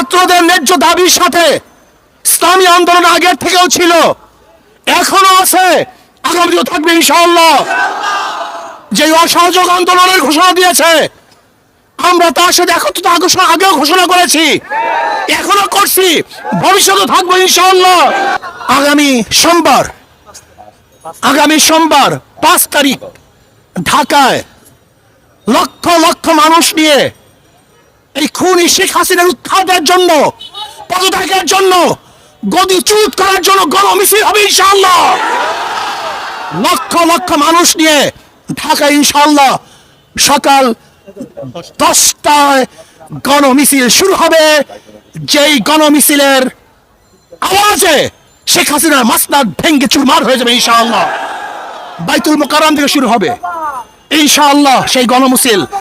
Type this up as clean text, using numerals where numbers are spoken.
ছাত্রদের ন্যায্য দাবির সাথে ইসলামী আন্দোলন আগের থেকেও ছিল, এখনো আছে, আগামীও থাকবে ইনশাআল্লাহ। যে অসহযোগ আন্দোলনের ঘোষণা দিয়েছে, আমরা তার সাথে একত্রিত আগেও ঘোষণা করেছি, এখনো করছি, ভবিষ্যতে থাকবো ইনশাআল্লাহ। আগামী সোমবার 5 তারিখ ঢাকায় লক্ষ লক্ষ মানুষ নিয়ে এই খুনি শেখ হাসিনার উৎখাতের জন্য, পদত্যাগের জন্য, গদিচ্যুত করার জন্য গণমিছিল হবে ইনশাআল্লাহ। লক্ষ লক্ষ মানুষ নিয়ে ঢাকায় ইনশাআল্লাহ সকাল 10টায় গণমিছিল শুরু হবে। যেই গণমিছিলের আওয়াজে শেখ হাসিনার মাসনাদ ভেঙ্গে চুরমার হয়ে যাবে ইনশাআল্লাহ। বাইতুল মোকাররম থেকে শুরু হবে ইনশাআল্লাহ সেই গণমিছিল।